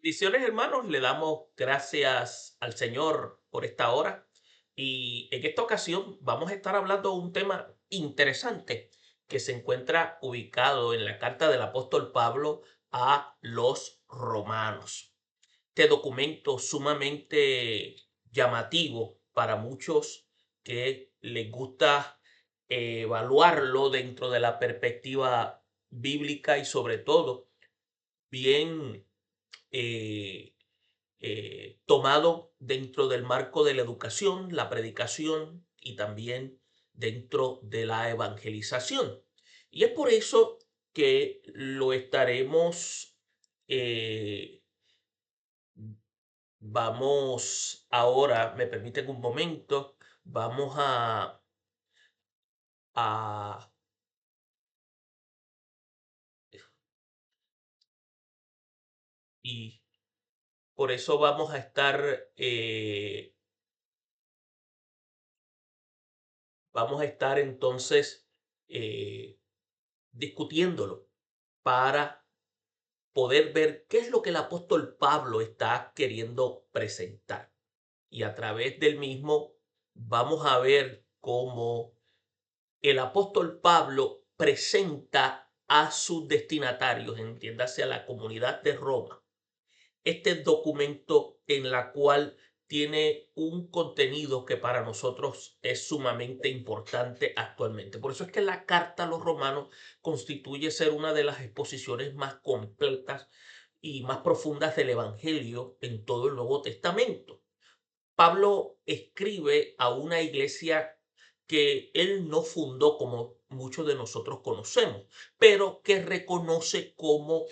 Bendiciones, hermanos. Le damos gracias al Señor por esta hora. Y en esta ocasión vamos a estar hablando de un tema interesante que se encuentra ubicado en la carta del apóstol Pablo a los romanos. Este documento sumamente llamativo para muchos que les gusta evaluarlo dentro de la perspectiva bíblica y sobre todo bien eh, tomado dentro del marco de la educación, la predicación y también dentro de la evangelización. Y es por eso que lo estaremos, eh, vamos ahora, me permiten un momento, vamos a y por eso vamos a estar, entonces eh, discutiéndolo para poder ver qué es lo que el apóstol Pablo está queriendo presentar. Y a través del mismo vamos a ver cómo el apóstol Pablo presenta a sus destinatarios, entiéndase a la comunidad de Roma, este documento en la cual tiene un contenido que para nosotros es sumamente importante actualmente. Por eso es que la carta a los romanos constituye ser una de las exposiciones más completas y más profundas del Evangelio en todo el Nuevo Testamento. Pablo escribe a una iglesia que él no fundó como muchos de nosotros conocemos, pero que reconoce como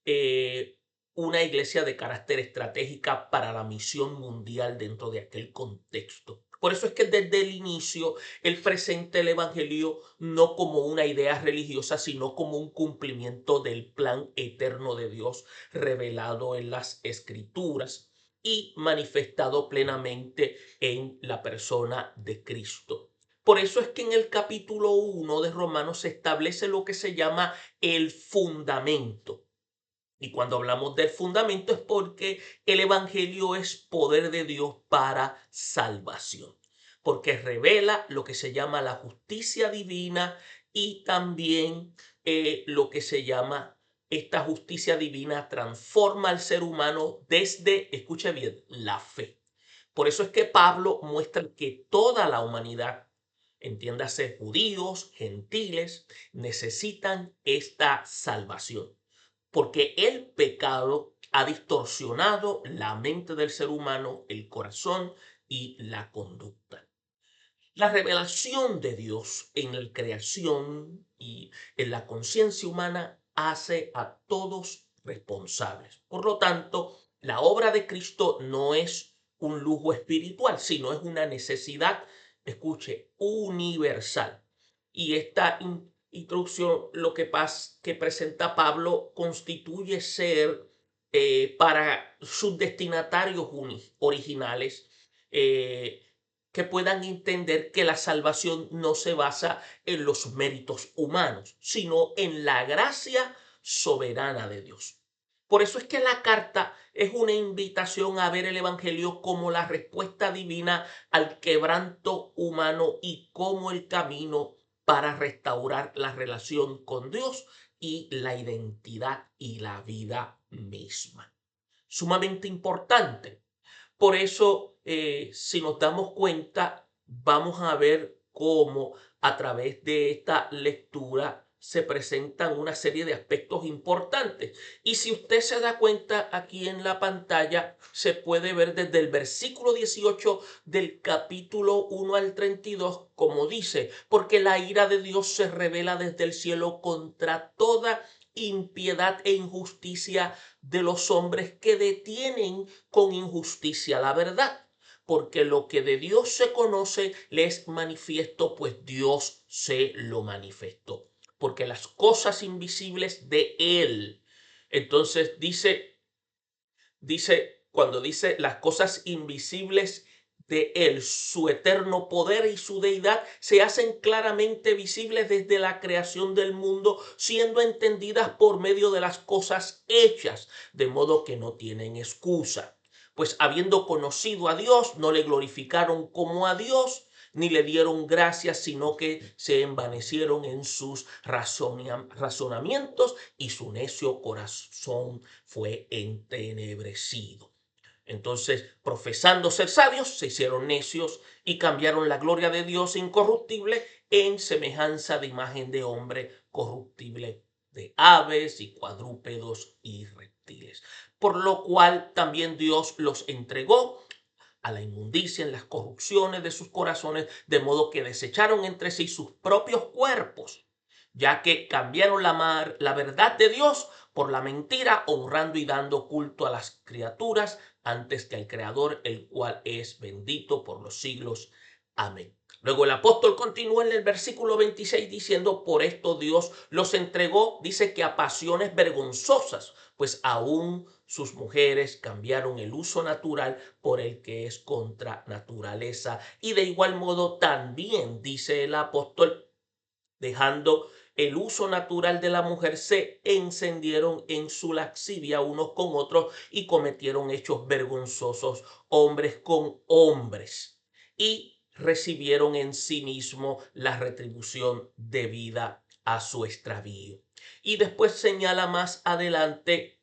eh, una iglesia de carácter estratégica para la misión mundial dentro de aquel contexto. Por eso es que desde el inicio él presenta el Evangelio no como una idea religiosa, sino como un cumplimiento del plan eterno de Dios revelado en las Escrituras y manifestado plenamente en la persona de Cristo. Por eso es que en el capítulo 1 de Romanos se establece lo que se llama el fundamento. Y cuando hablamos del fundamento es porque el Evangelio es poder de Dios para salvación, porque revela lo que se llama la justicia divina y también lo que se llama esta justicia divina transforma al ser humano desde, escuche bien, la fe. Por eso es que Pablo muestra que toda la humanidad, entiéndase judíos, gentiles, necesitan esta salvación porque el pecado ha distorsionado la mente del ser humano, el corazón y la conducta. La revelación de Dios en la creación y en la conciencia humana hace a todos responsables. Por lo tanto, la obra de Cristo no es un lujo espiritual, sino es una necesidad, escuche, universal. Y esta introducción, lo que presenta Pablo, constituye ser para sus destinatarios originales que puedan entender que la salvación no se basa en los méritos humanos, sino en la gracia soberana de Dios. Por eso es que la carta es una invitación a ver el Evangelio como la respuesta divina al quebranto humano y como el camino para restaurar la relación con Dios y la identidad y la vida misma. Sumamente importante. Por eso, si nos damos cuenta, vamos a ver cómo a través de esta lectura se presentan una serie de aspectos importantes. Y si usted se da cuenta aquí en la pantalla, se puede ver desde el versículo 18 del capítulo 1 al 32, como dice, porque la ira de Dios se revela desde el cielo contra toda impiedad e injusticia de los hombres que detienen con injusticia la verdad, porque lo que de Dios se conoce le es manifiesto, pues Dios se lo manifestó, porque las cosas invisibles de Él. Entonces cuando dice las cosas invisibles de él, su eterno poder y su deidad, se hacen claramente visibles desde la creación del mundo, siendo entendidas por medio de las cosas hechas, de modo que no tienen excusa. Pues habiendo conocido a Dios, no le glorificaron como a Dios, ni le dieron gracias, sino que se envanecieron en sus razonamientos y su necio corazón fue entenebrecido. Entonces, profesando ser sabios, se hicieron necios y cambiaron la gloria de Dios incorruptible en semejanza de imagen de hombre corruptible, de aves y cuadrúpedos y reptiles. Por lo cual también Dios los entregó a la inmundicia en las corrupciones de sus corazones, de modo que desecharon entre sí sus propios cuerpos, ya que cambiaron la verdad de Dios por la mentira, honrando y dando culto a las criaturas antes que al Creador, el cual es bendito por los siglos. Amén. Luego el apóstol continúa en el versículo 26 diciendo, por esto Dios los entregó, dice que a pasiones vergonzosas, pues aún sus mujeres cambiaron el uso natural por el que es contra naturaleza. Y de igual modo también, dice el apóstol, dejando el uso natural de la mujer, se encendieron en su lascivia unos con otros y cometieron hechos vergonzosos hombres con hombres y recibieron en sí mismo la retribución debida a su extravío. Y después señala más adelante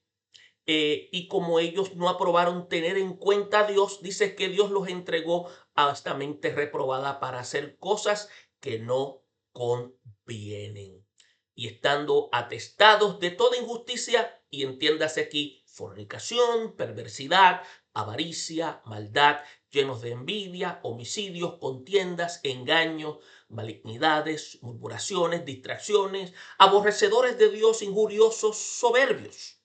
y como ellos no aprobaron tener en cuenta a Dios, dice que Dios los entregó a esta mente reprobada para hacer cosas que no convienen. Y estando atestados de toda injusticia, y entiéndase aquí, fornicación, perversidad, avaricia, maldad, llenos de envidia, homicidios, contiendas, engaños, malignidades, murmuraciones, distracciones, aborrecedores de Dios, injuriosos, soberbios,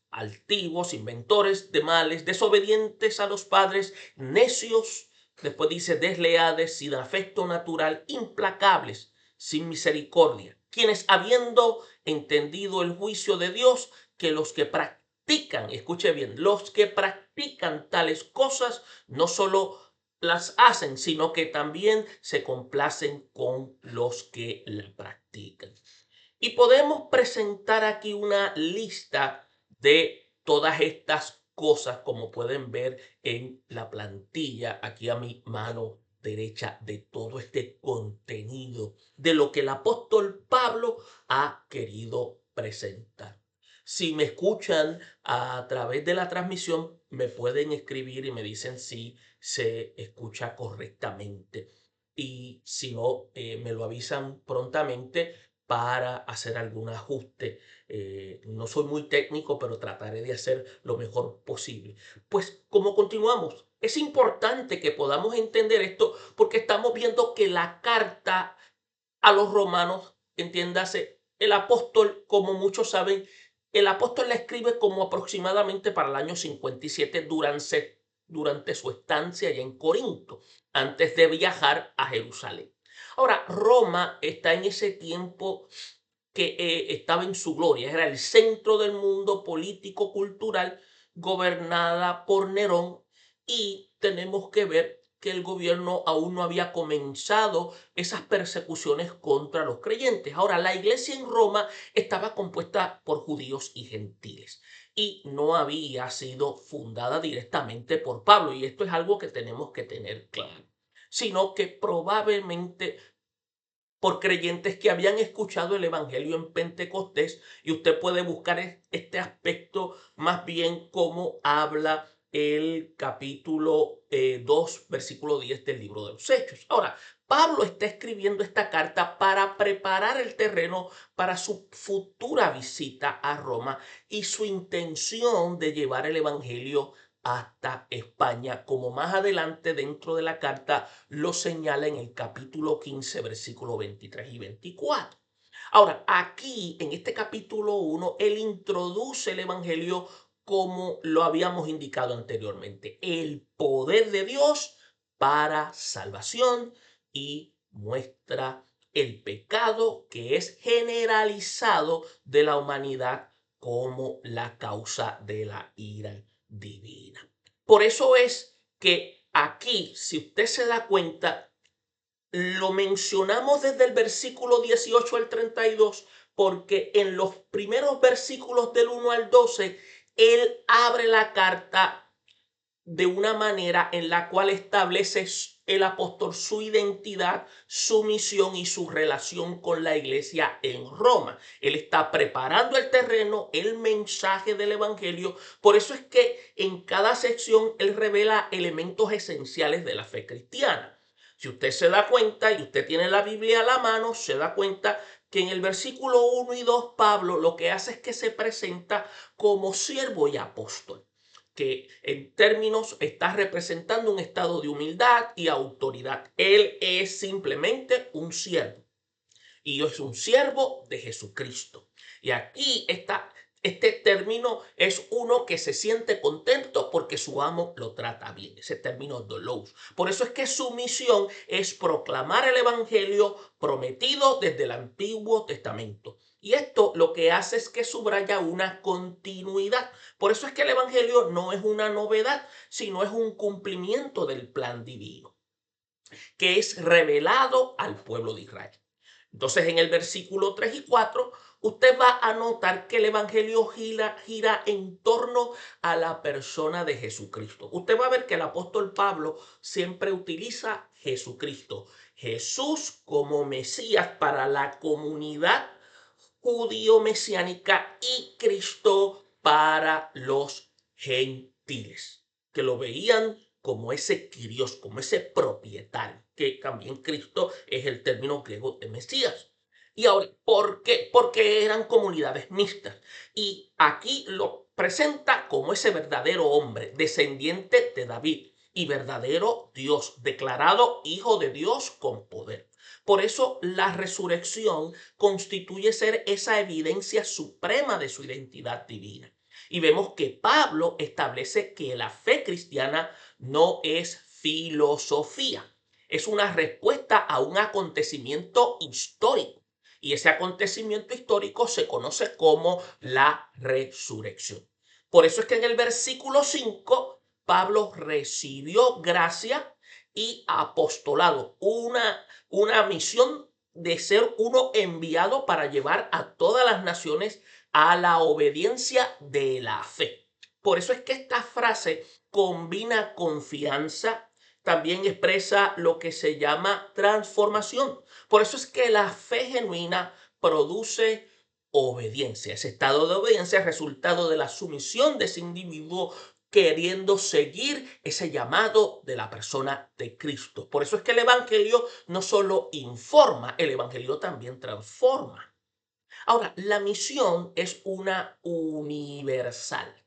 altivos, inventores de males, desobedientes a los padres, necios, después dice desleales, sin afecto natural, implacables, sin misericordia, quienes habiendo entendido el juicio de Dios, que los que practican, escuche bien, los que practican tales cosas no solo las hacen, sino que también se complacen con los que la practican. Y podemos presentar aquí una lista de todas estas cosas, como pueden ver en la plantilla, aquí a mi mano derecha, de todo este contenido, de lo que el apóstol Pablo ha querido presentar. Si me escuchan a través de la transmisión, me pueden escribir y me dicen si se escucha correctamente. Y si no, me lo avisan prontamente para hacer algún ajuste. No soy muy técnico, pero trataré de hacer lo mejor posible. Pues como continuamos, es importante que podamos entender esto porque estamos viendo que la carta a los romanos, entiéndase, el apóstol, como muchos saben, el apóstol la escribe como aproximadamente para el año 57 durante su estancia allá en Corinto, antes de viajar a Jerusalén. Ahora, Roma está en ese tiempo que estaba en su gloria, era el centro del mundo político, cultural, gobernada por Nerón, y tenemos que ver que el gobierno aún no había comenzado esas persecuciones contra los creyentes. Ahora, la iglesia en Roma estaba compuesta por judíos y gentiles y no había sido fundada directamente por Pablo, y esto es algo que tenemos que tener claro, sino que probablemente por creyentes que habían escuchado el evangelio en Pentecostés, y usted puede buscar este aspecto más bien como habla el capítulo 2, versículo 10 del libro de los Hechos. Ahora, Pablo está escribiendo esta carta para preparar el terreno para su futura visita a Roma y su intención de llevar el evangelio hasta España, como más adelante dentro de la carta lo señala en el capítulo 15, versículos 23 y 24. Ahora, aquí en este capítulo 1, él introduce el evangelio como lo habíamos indicado anteriormente, el poder de Dios para salvación, y muestra el pecado que es generalizado de la humanidad como la causa de la ira divina. Por eso es que aquí, si usted se da cuenta, lo mencionamos desde el versículo 18 al 32, porque en los primeros versículos del 1 al 12, él abre la carta de una manera en la cual establece el apóstol su identidad, su misión y su relación con la iglesia en Roma. Él está preparando el terreno, el mensaje del evangelio. Por eso es que en cada sección él revela elementos esenciales de la fe cristiana. Si usted se da cuenta y usted tiene la Biblia a la mano, se da cuenta que en el versículo 1 y 2 Pablo lo que hace es que se presenta como siervo y apóstol, que en términos está representando un estado de humildad y autoridad. Él es simplemente un siervo y es un siervo de Jesucristo. Y aquí está, este término es uno que se siente contento porque su amo lo trata bien. Ese término doulos. Por eso es que su misión es proclamar el evangelio prometido desde el Antiguo Testamento. Y esto lo que hace es que subraya una continuidad. Por eso es que el evangelio no es una novedad, sino es un cumplimiento del plan divino, que es revelado al pueblo de Israel. Entonces, en el versículo 3 y 4, usted va a notar que el evangelio gira en torno a la persona de Jesucristo. Usted va a ver que el apóstol Pablo siempre utiliza Jesucristo, Jesús como Mesías para la comunidad judío-mesiánica y Cristo para los gentiles, que lo veían como ese Kyrios, como ese propietario, que también Cristo es el término griego de Mesías. Y ahora, ¿por qué? Porque eran comunidades mixtas. Y aquí lo presenta como ese verdadero hombre, descendiente de David y verdadero Dios, declarado hijo de Dios con poder. Por eso la resurrección constituye ser esa evidencia suprema de su identidad divina. Y vemos que Pablo establece que la fe cristiana no es filosofía, es una respuesta a un acontecimiento histórico. Y ese acontecimiento histórico se conoce como la resurrección. Por eso es que en el versículo 5, Pablo recibió gracia y apostolado, una misión de ser uno enviado para llevar a todas las naciones a la obediencia de la fe. Por eso es que esta frase combina confianza, también expresa lo que se llama transformación. Por eso es que la fe genuina produce obediencia. Ese estado de obediencia es resultado de la sumisión de ese individuo queriendo seguir ese llamado de la persona de Cristo. Por eso es que el Evangelio no solo informa, el Evangelio también transforma. Ahora, la misión es una universal.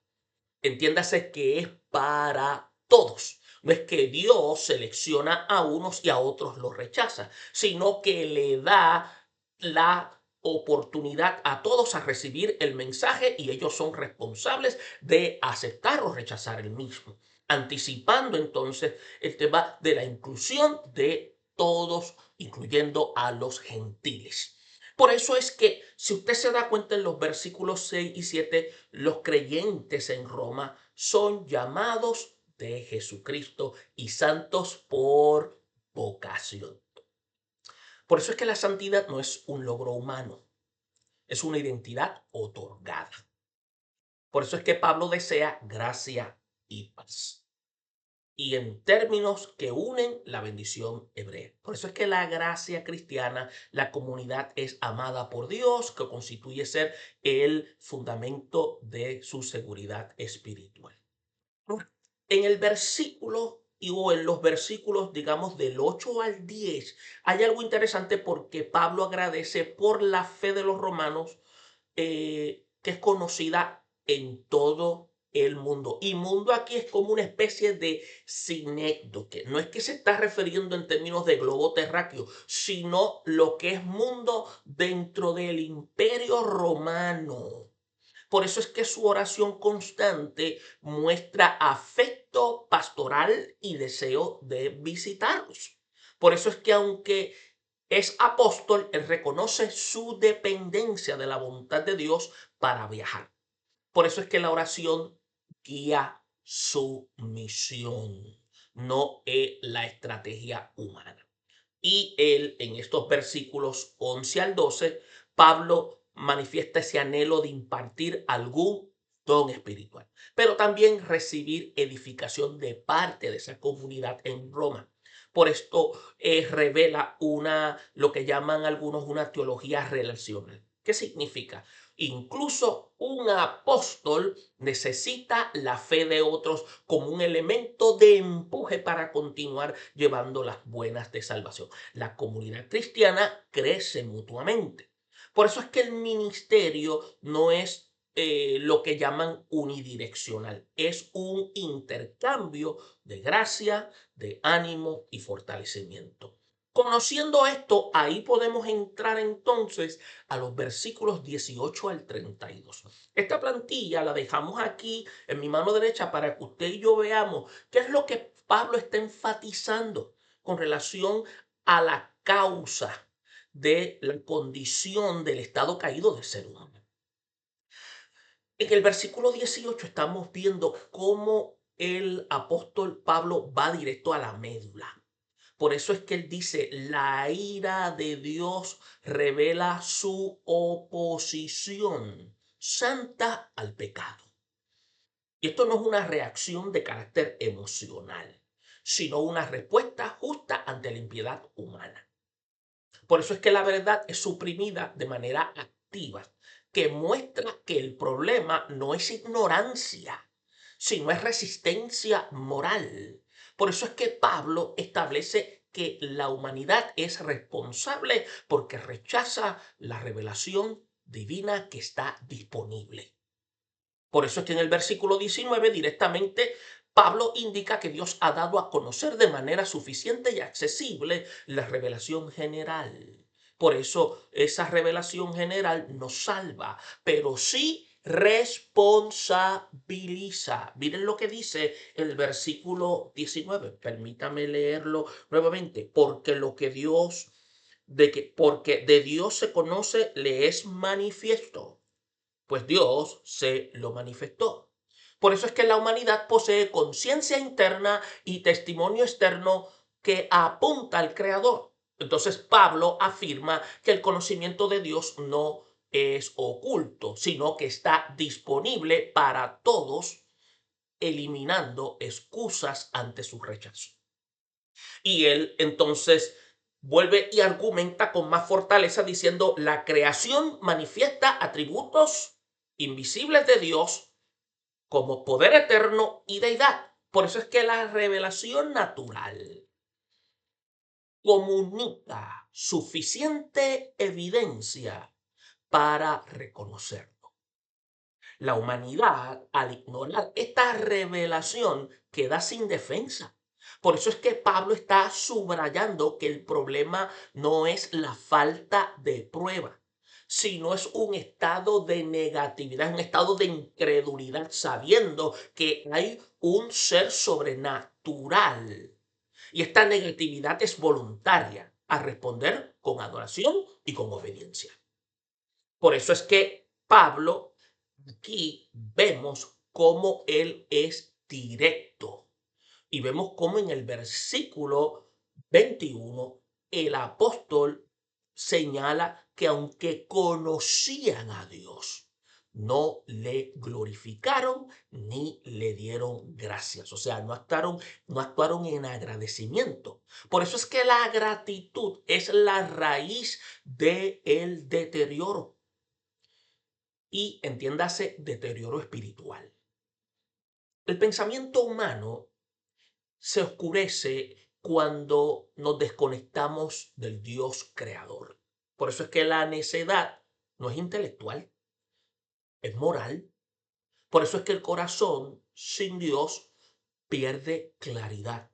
Entiéndase que es para todos. No es que Dios selecciona a unos y a otros los rechaza, sino que le da la oportunidad a todos a recibir el mensaje y ellos son responsables de aceptar o rechazar el mismo, anticipando entonces el tema de la inclusión de todos, incluyendo a los gentiles. Por eso es que si usted se da cuenta en los versículos 6 y 7, los creyentes en Roma son llamados de Jesucristo y santos por vocación. Por eso es que la santidad no es un logro humano, es una identidad otorgada. Por eso es que Pablo desea gracia y paz, y en términos que unen la bendición hebrea. Por eso es que la gracia cristiana, la comunidad es amada por Dios, que constituye ser el fundamento de su seguridad espiritual. En el versículo o en los versículos, digamos, del 8 al 10, hay algo interesante porque Pablo agradece por la fe de los romanos, que es conocida en todo el mundo. Y mundo aquí es como una especie de sinécdoque. No es que se está refiriendo en términos de globo terráqueo, sino lo que es mundo dentro del imperio romano. Por eso es que su oración constante muestra afecto pastoral y deseo de visitarlos. Por eso es que aunque es apóstol, él reconoce su dependencia de la voluntad de Dios para viajar. Por eso es que la oración guía su misión. no la estrategia humana. Y él, en estos versículos 11 al 12, Pablo manifiesta ese anhelo de impartir algún don espiritual, pero también recibir edificación de parte de esa comunidad en Roma. Por esto revela lo que llaman algunos una teología relacional. ¿Qué significa? Incluso un apóstol necesita la fe de otros como un elemento de empuje para continuar llevando las buenas de salvación. La comunidad cristiana crece mutuamente. Por eso es que el ministerio no es lo que llaman unidireccional, es un intercambio de gracia, de ánimo y fortalecimiento. Conociendo esto, ahí podemos entrar entonces a los versículos 18 al 32. Esta plantilla la dejamos aquí en mi mano derecha para que usted y yo veamos qué es lo que Pablo está enfatizando con relación a la causa de la condición del estado caído del ser humano. En el versículo 18 estamos viendo cómo el apóstol Pablo va directo a la médula. Por eso es que él dice, la ira de Dios revela su oposición santa al pecado. Y esto no es una reacción de carácter emocional, sino una respuesta justa ante la impiedad humana. Por eso es que la verdad es suprimida de manera activa, que muestra que el problema no es ignorancia, sino es resistencia moral. Por eso es que Pablo establece que la humanidad es responsable porque rechaza la revelación divina que está disponible. Por eso es que en el versículo 19 directamente Pablo indica que Dios ha dado a conocer de manera suficiente y accesible la revelación general. Por eso esa revelación general nos salva, pero sí responsabiliza. Miren lo que dice el versículo 19. Permítame leerlo nuevamente. Porque de Dios se conoce, le es manifiesto, pues Dios se lo manifestó. Por eso es que la humanidad posee conciencia interna y testimonio externo que apunta al Creador. Entonces Pablo afirma que el conocimiento de Dios no es oculto, sino que está disponible para todos, eliminando excusas ante su rechazo. Y él entonces vuelve y argumenta con más fortaleza diciendo, la creación manifiesta atributos invisibles de Dios como poder eterno y deidad. Por eso es que la revelación natural comunica suficiente evidencia para reconocerlo. La humanidad, al ignorar esta revelación, queda sin defensa. Por eso es que Pablo está subrayando que el problema no es la falta de prueba, sino es un estado de negatividad, un estado de incredulidad, sabiendo que hay un ser sobrenatural. Y esta negatividad es voluntaria a responder con adoración y con obediencia. Por eso es que Pablo, aquí vemos cómo él es directo. Y vemos cómo en el versículo 21 el apóstol señala que aunque conocían a Dios, no le glorificaron ni le dieron gracias. O sea, no actuaron en agradecimiento. Por eso es que la gratitud es la raíz del deterioro. Y entiéndase, deterioro espiritual. El pensamiento humano se oscurece cuando nos desconectamos del Dios creador. Por eso es que la necedad no es intelectual, es moral. Por eso es que el corazón sin Dios pierde claridad,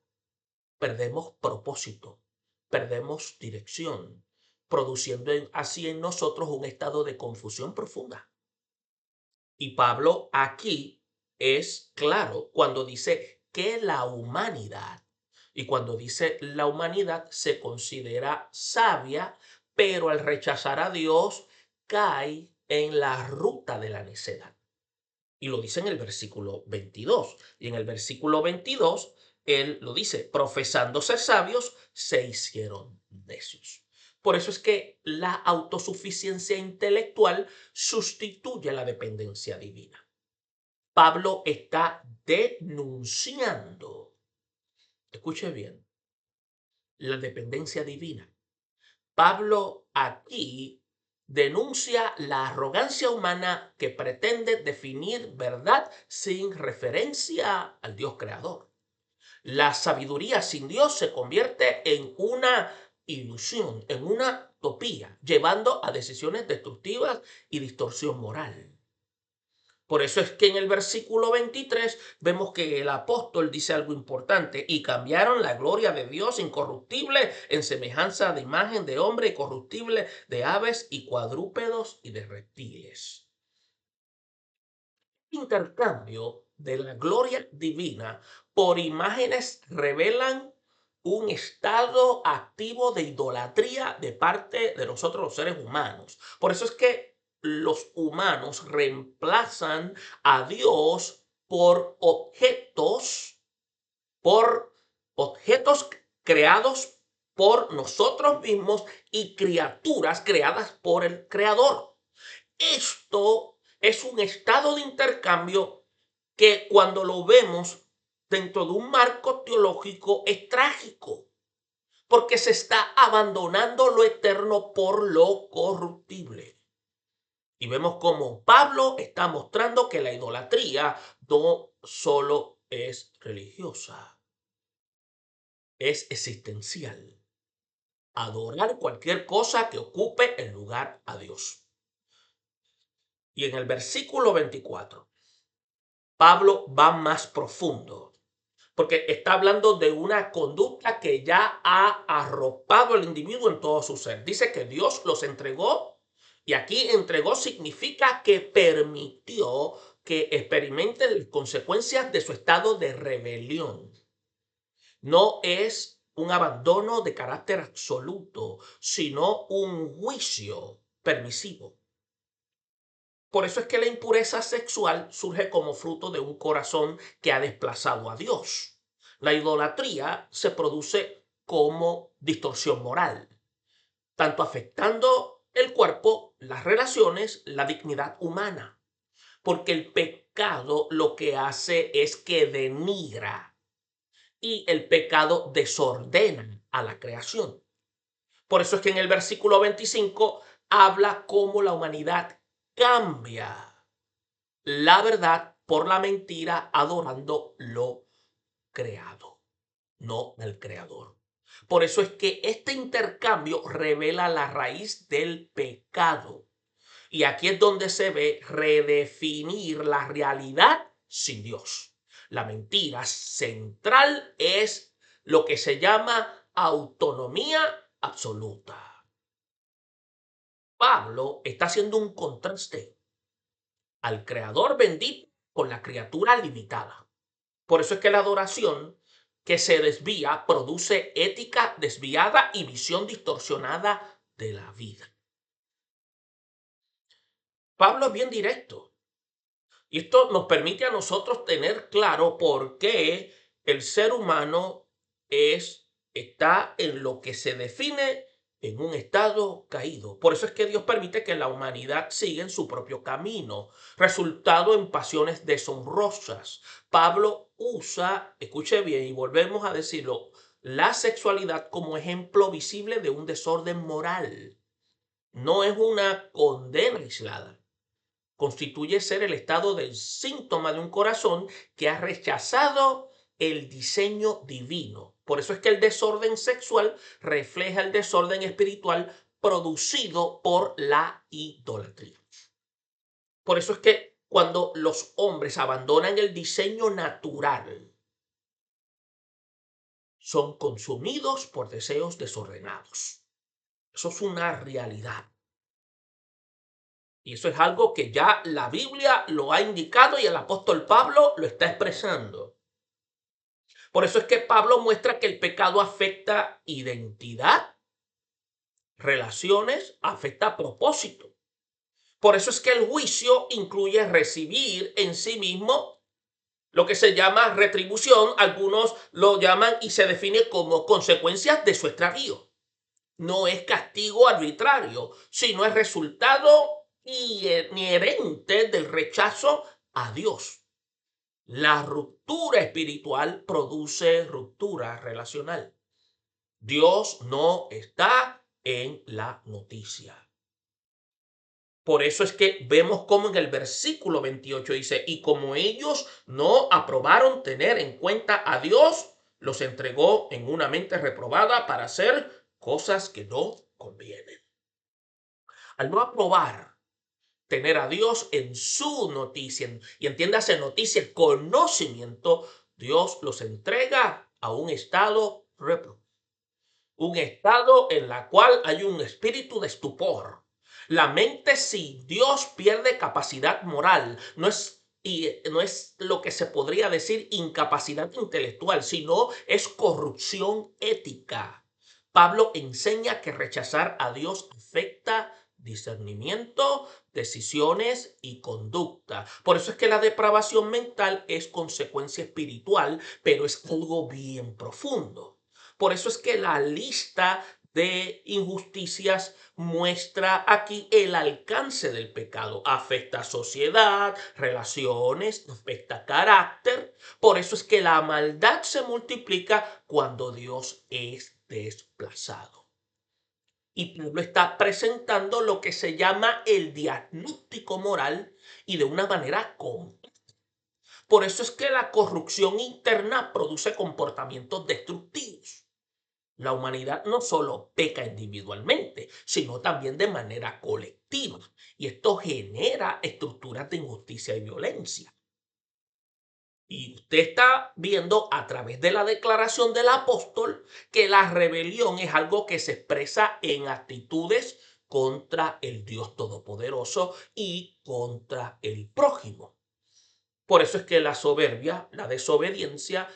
perdemos propósito, perdemos dirección, produciendo así en nosotros un estado de confusión profunda. Y Pablo aquí es claro cuando dice que la humanidad, y cuando dice la humanidad se considera sabia, pero al rechazar a Dios cae en la ruta de la necedad. Y lo dice en el versículo 22. Y en el versículo 22 él lo dice, profesando ser sabios, se hicieron necios. Por eso es que la autosuficiencia intelectual sustituye la dependencia divina. Pablo está denunciando, escuche bien, la dependencia divina. Pablo aquí denuncia la arrogancia humana que pretende definir verdad sin referencia al Dios creador. La sabiduría sin Dios se convierte en una ilusión, en una utopía, llevando a decisiones destructivas y distorsión moral. Por eso es que en el versículo 23 vemos que el apóstol dice algo importante: y cambiaron la gloria de Dios incorruptible en semejanza de imagen de hombre y corruptible, de aves y cuadrúpedos y de reptiles. Intercambio de la gloria divina por imágenes revelan un estado activo de idolatría de parte de nosotros los seres humanos. Por eso es que los humanos reemplazan a Dios por objetos creados por nosotros mismos y criaturas creadas por el Creador. Esto es un estado de intercambio que cuando lo vemos dentro de un marco teológico es trágico, porque se está abandonando lo eterno por lo corruptible. Y vemos cómo Pablo está mostrando que la idolatría no solo es religiosa, es existencial. Adorar cualquier cosa que ocupe el lugar a Dios. Y en el versículo 24, Pablo va más profundo, porque está hablando de una conducta que ya ha arropado al individuo en todo su ser. Dice que Dios los entregó, y aquí entregó significa que permitió que experimenten las consecuencias de su estado de rebelión. No es un abandono de carácter absoluto, sino un juicio permisivo. Por eso es que la impureza sexual surge como fruto de un corazón que ha desplazado a Dios. La idolatría se produce como distorsión moral, tanto afectando el cuerpo, las relaciones, la dignidad humana. Porque el pecado lo que hace es que denigra, y el pecado desordena a la creación. Por eso es que en el versículo 25 habla cómo la humanidad cambia la verdad por la mentira, adorando lo creado, no el creador. Por eso es que este intercambio revela la raíz del pecado. Y aquí es donde se ve redefinir la realidad sin Dios. La mentira central es lo que se llama autonomía absoluta. Pablo está haciendo un contraste al creador bendito con la criatura limitada. Por eso es que la adoración que se desvía produce ética desviada y visión distorsionada de la vida. Pablo es bien directo. Y esto nos permite a nosotros tener claro por qué el ser humano está en lo que se define en un estado caído. Por eso es que Dios permite que la humanidad siga en su propio camino, resultado en pasiones deshonrosas. Pablo usa, escuche bien y volvemos a decirlo, la sexualidad como ejemplo visible de un desorden moral. No es una condena aislada. Constituye ser el estado del síntoma de un corazón que ha rechazado el diseño divino. Por eso es que el desorden sexual refleja el desorden espiritual producido por la idolatría. Por eso es que cuando los hombres abandonan el diseño natural, son consumidos por deseos desordenados. Eso es una realidad. Y eso es algo que ya la Biblia lo ha indicado y el apóstol Pablo lo está expresando. Por eso es que Pablo muestra que el pecado afecta identidad, relaciones, afecta propósito. Por eso es que el juicio incluye recibir en sí mismo Lo que se llama retribución, algunos lo llaman y se define como consecuencias de su extravío. No es castigo arbitrario, sino es resultado inherente del rechazo a Dios. La ruptura espiritual produce ruptura relacional. Dios no está en la noticia. Por eso es que vemos como en el versículo 28 dice, y como ellos no aprobaron tener en cuenta a Dios, los entregó en una mente reprobada para hacer cosas que no convienen. Al no aprobar tener a Dios en su noticia, y entiéndase noticia, conocimiento, Dios los entrega a un estado reprobado. Un estado en la cual hay un espíritu de estupor. La mente sin Dios pierde capacidad moral. No es lo que se podría decir incapacidad intelectual, sino es corrupción ética. Pablo enseña que rechazar a Dios afecta discernimiento, decisiones y conducta. Por eso es que la depravación mental es consecuencia espiritual, pero es algo bien profundo. Por eso es que la lista de injusticias muestra aquí el alcance del pecado. Afecta sociedad, relaciones, afecta carácter. Por eso es que la maldad se multiplica cuando Dios es desplazado. Y Pablo está presentando lo que se llama el diagnóstico moral y de una manera completa. Por eso es que la corrupción interna produce comportamientos destructivos. La humanidad no solo peca individualmente, sino también de manera colectiva. Y esto genera estructuras de injusticia y violencia. Y usted está viendo a través de la declaración del apóstol que la rebelión es algo que se expresa en actitudes contra el Dios Todopoderoso y contra el prójimo. Por eso es que la soberbia, la desobediencia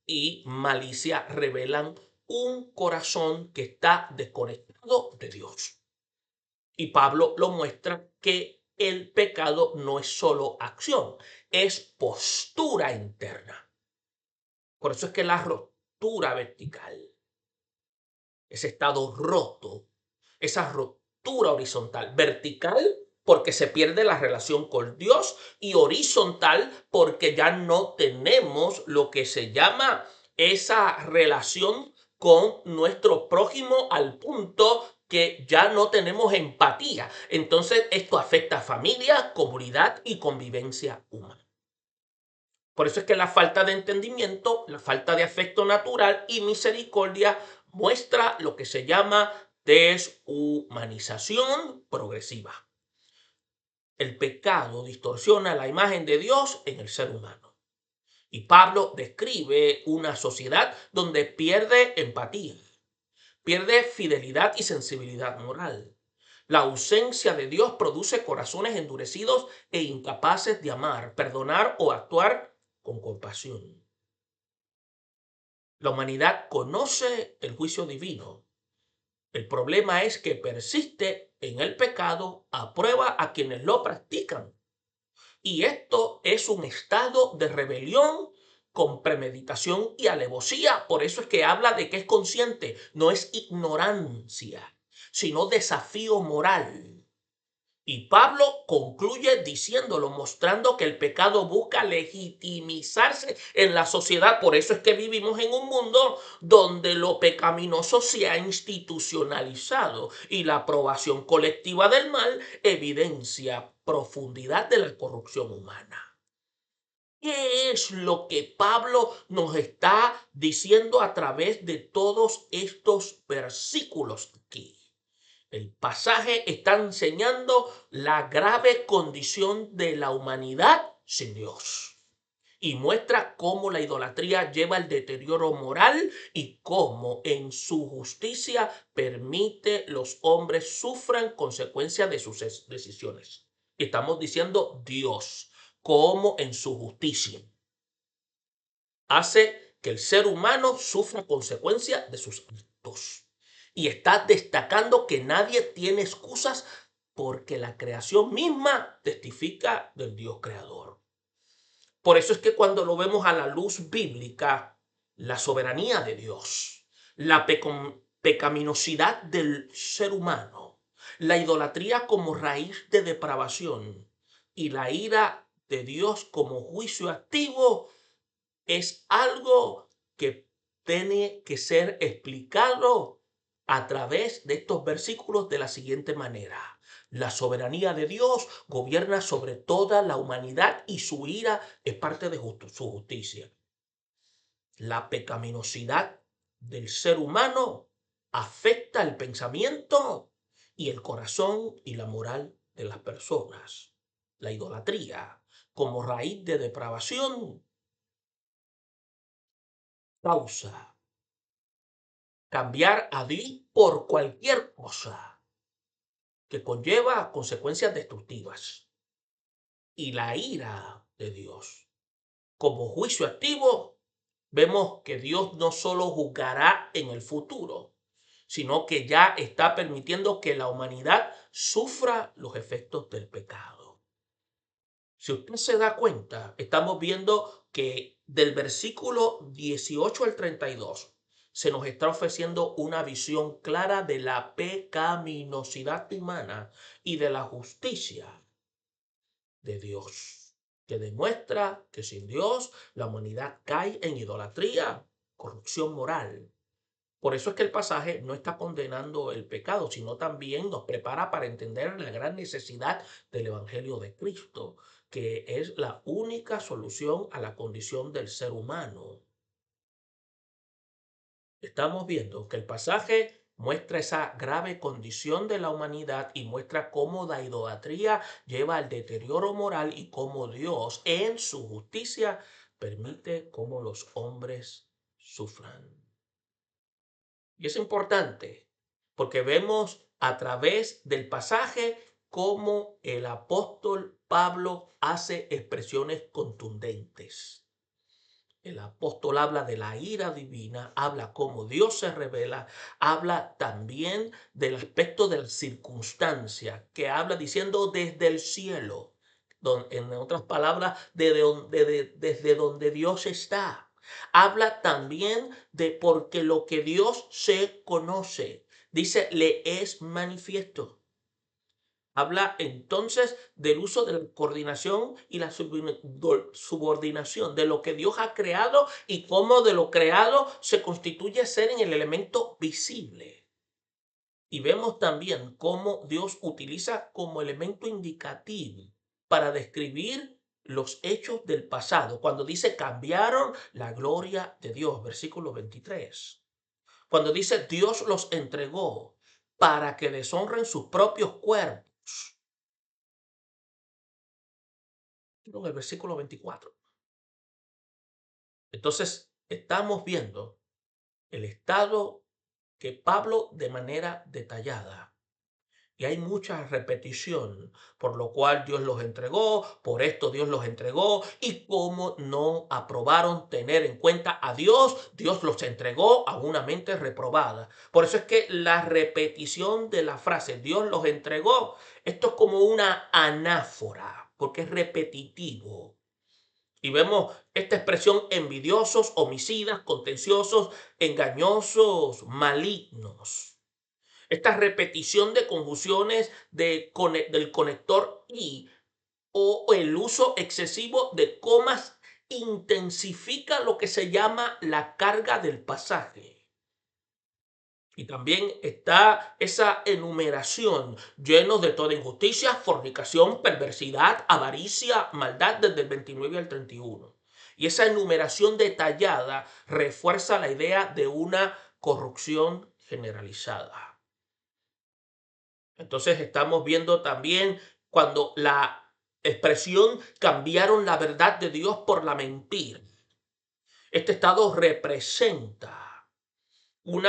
y malicia revelan un corazón que está desconectado de Dios. Y Pablo lo muestra que el pecado no es solo acción, es postura interna. Por eso es que la ruptura vertical, ese estado roto, esa ruptura horizontal, vertical porque se pierde la relación con Dios y horizontal porque ya no tenemos lo que se llama esa relación con nuestro prójimo al punto que ya no tenemos empatía. Entonces esto afecta a familia, comunidad y convivencia humana. Por eso es que la falta de entendimiento, la falta de afecto natural y misericordia muestra lo que se llama deshumanización progresiva. El pecado distorsiona la imagen de Dios en el ser humano. Y Pablo describe una sociedad donde pierde empatía, pierde fidelidad y sensibilidad moral. La ausencia de Dios produce corazones endurecidos e incapaces de amar, perdonar o actuar con compasión. La humanidad conoce el juicio divino. El problema es que persiste en el pecado, aprueba a quienes lo practican. Y esto es un estado de rebelión con premeditación y alevosía. Por eso es que habla de que es consciente, no es ignorancia, sino desafío moral. Y Pablo concluye diciéndolo, mostrando que el pecado busca legitimizarse en la sociedad. Por eso es que vivimos en un mundo donde lo pecaminoso se ha institucionalizado y la aprobación colectiva del mal evidencia profundidad de la corrupción humana. ¿Qué es lo que Pablo nos está diciendo a través de todos estos versículos aquí? El pasaje está enseñando la grave condición de la humanidad sin Dios y muestra cómo la idolatría lleva al deterioro moral y cómo en su justicia permite los hombres sufran consecuencias de sus decisiones. Estamos diciendo Dios, cómo en su justicia hace que el ser humano sufra consecuencias de sus actos. Y está destacando que nadie tiene excusas porque la creación misma testifica del Dios creador. Por eso es que cuando lo vemos a la luz bíblica, la soberanía de Dios, la pecaminosidad del ser humano, la idolatría como raíz de depravación y la ira de Dios como juicio activo es algo que tiene que ser explicado a través de estos versículos de la siguiente manera. La soberanía de Dios gobierna sobre toda la humanidad y su ira es parte de su justicia. La pecaminosidad del ser humano afecta el pensamiento y el corazón y la moral de las personas. La idolatría, como raíz de depravación, causa cambiar a Dios por cualquier cosa que conlleva consecuencias destructivas. Y la ira de Dios, como juicio activo, vemos que Dios no solo juzgará en el futuro, sino que ya está permitiendo que la humanidad sufra los efectos del pecado. Si usted se da cuenta, estamos viendo que del versículo 18 al 32 se nos está ofreciendo una visión clara de la pecaminosidad humana y de la justicia de Dios, que demuestra que sin Dios la humanidad cae en idolatría, corrupción moral. Por eso es que el pasaje no está condenando el pecado, sino también nos prepara para entender la gran necesidad del Evangelio de Cristo, que es la única solución a la condición del ser humano. Estamos viendo que el pasaje muestra esa grave condición de la humanidad y muestra cómo la idolatría lleva al deterioro moral y cómo Dios, en su justicia, permite cómo los hombres sufran. Y es importante porque vemos a través del pasaje cómo el apóstol Pablo hace expresiones contundentes. El apóstol habla de la ira divina, habla cómo Dios se revela, habla también del aspecto de la circunstancia, que habla diciendo desde el cielo, en otras palabras, desde donde Dios está. Habla también de porque lo que Dios se conoce, dice, le es manifiesto. Habla entonces del uso de la coordinación y la subordinación, de lo que Dios ha creado y cómo de lo creado se constituye ser en el elemento visible. Y vemos también cómo Dios utiliza como elemento indicativo para describir los hechos del pasado. Cuando dice cambiaron la gloria de Dios, versículo 23. Cuando dice Dios los entregó para que deshonren sus propios cuerpos en el versículo 24. Entonces, estamos viendo el estado que Pablo de manera detallada. Y hay mucha repetición, por lo cual Dios los entregó, por esto Dios los entregó, y como no aprobaron tener en cuenta a Dios, Dios los entregó a una mente reprobada. Por eso es que la repetición de la frase Dios los entregó, esto es como una anáfora, porque es repetitivo. Y vemos esta expresión envidiosos, homicidas, contenciosos, engañosos, malignos. Esta repetición de conjunciones del conector y o el uso excesivo de comas intensifica lo que se llama la carga del pasaje. Y también está esa enumeración llenos de toda injusticia, fornicación, perversidad, avaricia, maldad desde el 29 al 31. Y esa enumeración detallada refuerza la idea de una corrupción generalizada. Entonces estamos viendo también cuando la expresión cambiaron la verdad de Dios por la mentira. Este estado representa un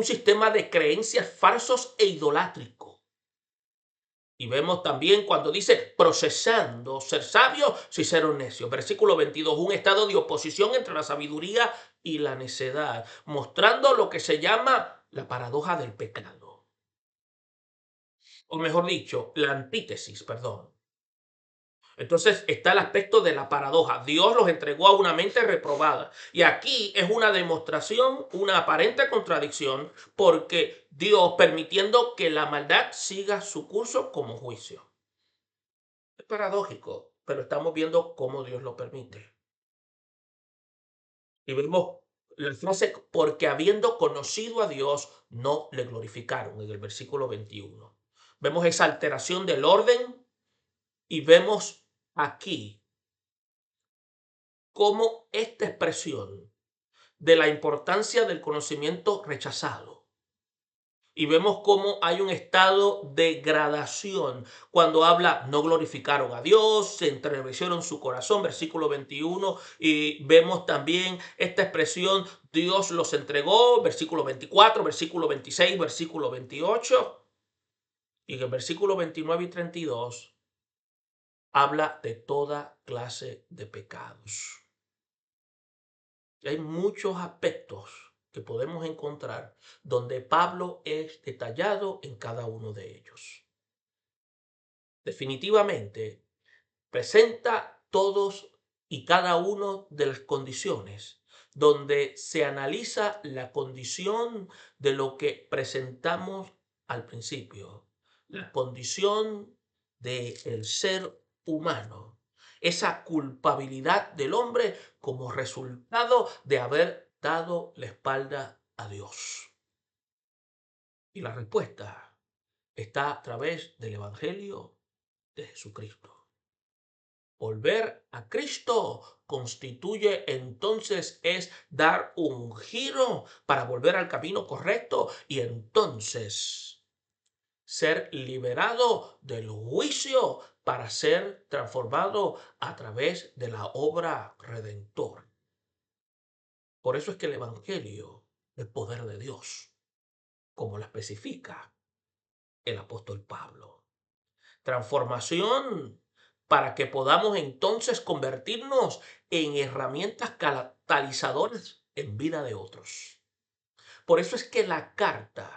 sistema de creencias falsos e idolátrico. Y vemos también cuando dice procesando ser sabio si ser necio. Versículo 22, un estado de oposición entre la sabiduría y la necedad, mostrando lo que se llama la paradoja del pecado. O mejor dicho, la antítesis, perdón. Entonces está el aspecto de la paradoja. Dios los entregó a una mente reprobada. Y aquí es una demostración, una aparente contradicción, porque Dios permitiendo que la maldad siga su curso como juicio. Es paradójico, pero estamos viendo cómo Dios lo permite. Y vemos la frase, porque habiendo conocido a Dios, no le glorificaron, en el versículo 21. Vemos esa alteración del orden y vemos aquí cómo esta expresión de la importancia del conocimiento rechazado. Y vemos cómo hay un estado de gradación cuando habla, no glorificaron a Dios, se enterneció su corazón, versículo 21, y vemos también esta expresión, Dios los entregó, versículo 24, versículo 26, versículo 28, y en el versículo 29 y 32 habla de toda clase de pecados. Y hay muchos aspectos que podemos encontrar donde Pablo es detallado en cada uno de ellos. Definitivamente presenta todos y cada uno de las condiciones donde se analiza la condición de lo que presentamos al principio, la condición del ser humano, esa culpabilidad del hombre como resultado de haber dado la espalda a Dios. Y la respuesta está a través del Evangelio de Jesucristo. Volver a Cristo constituye entonces es dar un giro para volver al camino correcto y entonces ser liberado del juicio para ser transformado a través de la obra redentora. Por eso es que el Evangelio es poder de Dios, como lo especifica el apóstol Pablo. Transformación para que podamos entonces convertirnos en herramientas catalizadoras en vida de otros. Por eso es que la carta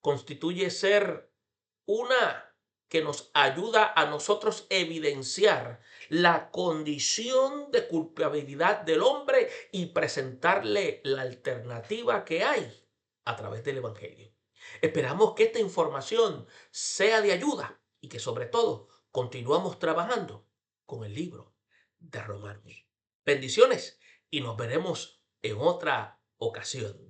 constituye ser una que nos ayuda a nosotros evidenciar la condición de culpabilidad del hombre y presentarle la alternativa que hay a través del Evangelio. Esperamos que esta información sea de ayuda y que sobre todo continuamos trabajando con el libro de Romanos. Bendiciones y nos veremos en otra ocasión.